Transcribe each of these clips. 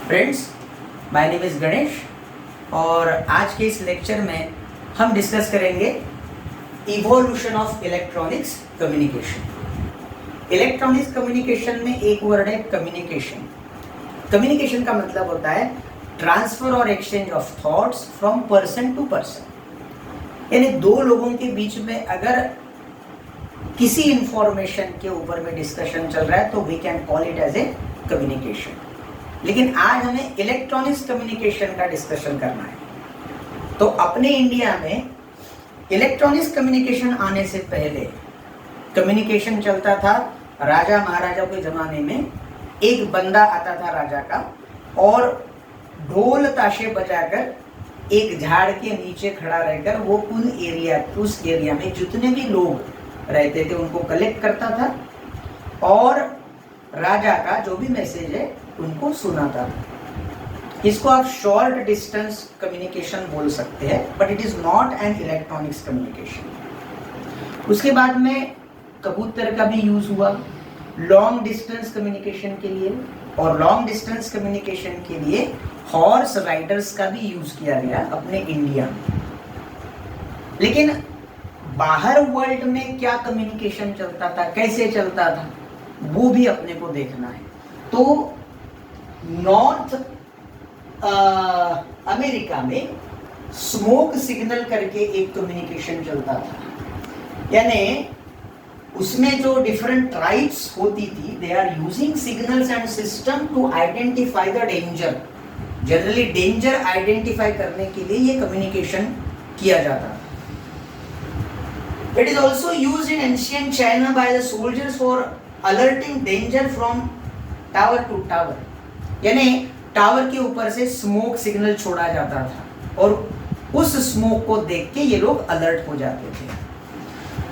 Friends, my name is Ganesh और आज के इस लेक्चर में हम डिस्कस करेंगे evolution of electronics communication. Electronics communication में एक वर्ड है कम्युनिकेशन। कम्युनिकेशन का मतलब होता है ट्रांसफर और exchange of thoughts from person to person, यानी दो लोगों के बीच में अगर किसी इंफॉर्मेशन के ऊपर में डिस्कशन चल रहा है तो we can call it as a communication. लेकिन आज हमें इलेक्ट्रॉनिक्स कम्युनिकेशन का डिस्कशन करना है। तो अपने इंडिया में इलेक्ट्रॉनिक्स कम्युनिकेशन आने से पहले कम्युनिकेशन चलता था राजा महाराजा के ज़माने में। एक बंदा आता था राजा का और ढोल ताशे बजाकर एक झाड़ के नीचे खड़ा रहकर वो उस एरिया में जितने भी लोग रहते थे उनको कलेक्ट करता था और राजा का जो भी मैसेज है उनको सुनाता था। इसको आप शॉर्ट डिस्टेंस कम्युनिकेशन बोल सकते हैं, but it is not an electronics communication. उसके बाद में कबूतर का भी यूज हुआ लॉन्ग डिस्टेंस कम्युनिकेशन के लिए, और लॉन्ग डिस्टेंस कम्युनिकेशन के लिए हॉर्स राइडर्स का भी यूज किया गया अपने इंडिया में। लेकिन बाहर वर्ल्ड में क्या कम्युनिकेशन चलता था, कैसे चलता था, वो भी अपने को देखना है। तो नॉर्थ अमेरिका में स्मोक सिग्नल करके एक कम्युनिकेशन चलता था, यानी उसमें जो डिफरेंट ट्राइब्स होती थी they are using signals and system to identify the danger. Generally danger identify करने के लिए ये कम्युनिकेशन किया जाता था। It is also used in ancient China by the soldiers for alerting danger from tower to tower, यानी tower के ऊपर से स्मोक सिग्नल छोड़ा जाता था और उस स्मोक को देख के ये लोग अलर्ट हो जाते थे।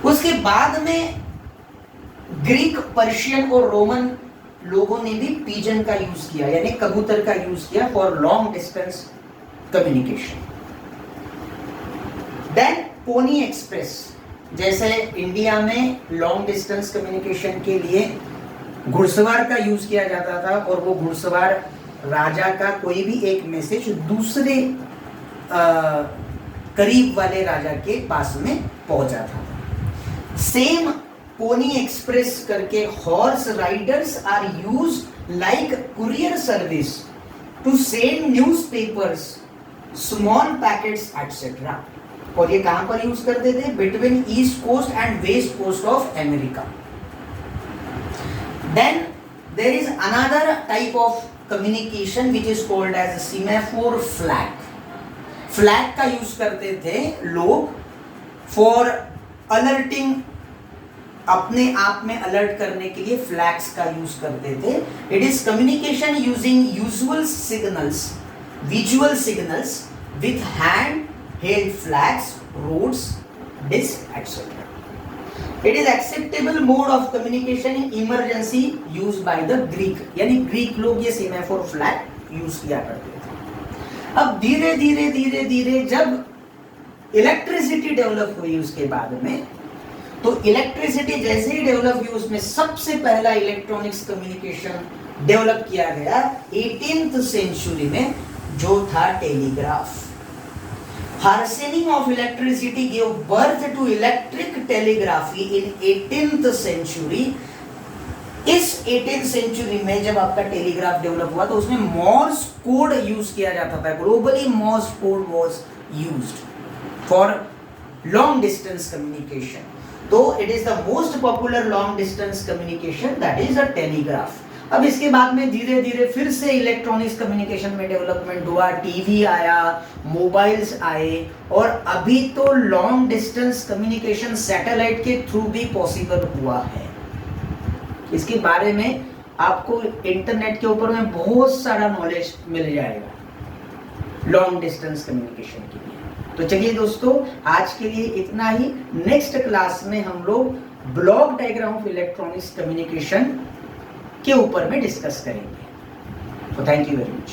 उसके बाद में ग्रीक, पर्शियन और रोमन लोगों ने भी पिजन का यूज किया, यानी कबूतर का यूज किया for long distance communication. Then pony express, जैसे इंडिया में लॉन्ग डिस्टेंस कम्युनिकेशन के लिए घुड़सवार का यूज किया जाता था और वो घुड़सवार राजा का कोई भी एक मैसेज दूसरे करीब वाले राजा के पास में पहुंचाता था। सेम पोनी एक्सप्रेस करके horse riders are use like courier service to send newspapers, small packets etcetera. और ये कहां पर यूज करते थे? Between east coast and west coast of America. Then there is another type of communication which is called as semaphore flag. Flag का use करते थे लोग for alerting, अपने आप में अलर्ट करने के लिए फ्लैग्स का यूज करते थे। It is communication using usual signals, visual signals with hand-held flags, roads, disc, etc. It is acceptable mode of communication in emergency used by the Greek, यानी ग्रीक लोग ये सेमाफोर फ्लैग यूज किया करते थे। अब धीरे धीरे धीरे धीरे जब इलेक्ट्रिसिटी डेवलप हुई उसके बाद में, तो इलेक्ट्रिसिटी जैसे ही डेवलप हुई उसमें सबसे पहला इलेक्ट्रॉनिक्स कम्युनिकेशन डेवलप किया गया 18th सेंचुरी में, जो था telegraph. Harnessing of electricity gave birth to electric telegraphy in 18th century. इस 18th सेंचुरी में जब आपका टेलीग्राफ डेवलप हुआ तो उसमें मॉर्स कोड यूज किया जाता था। Globally Morse code was used for long distance communication. तो it is the most popular long distance communication, that is a telegraph. अब इसके बाद में धीरे धीरे फिर से इलेक्ट्रॉनिक्स कम्युनिकेशन में डेवलपमेंट हुआ, टीवी आया, मोबाइल्स आए, और अभी तो लॉन्ग डिस्टेंस कम्युनिकेशन सैटेलाइट के थ्रू भी पॉसिबल हुआ है। इसके बारे में आपको इंटरनेट के ऊपर में बहुत सारा नॉलेज मिल जाएगा लॉन्ग डिस्टेंस कम्युनिकेशन के लिए। तो चलिए दोस्तों, आज के लिए इतना ही। नेक्स्ट क्लास में हम लोग block diagram of electronics communication के ऊपर में डिस्कस करेंगे। तो थैंक यू वेरी मच।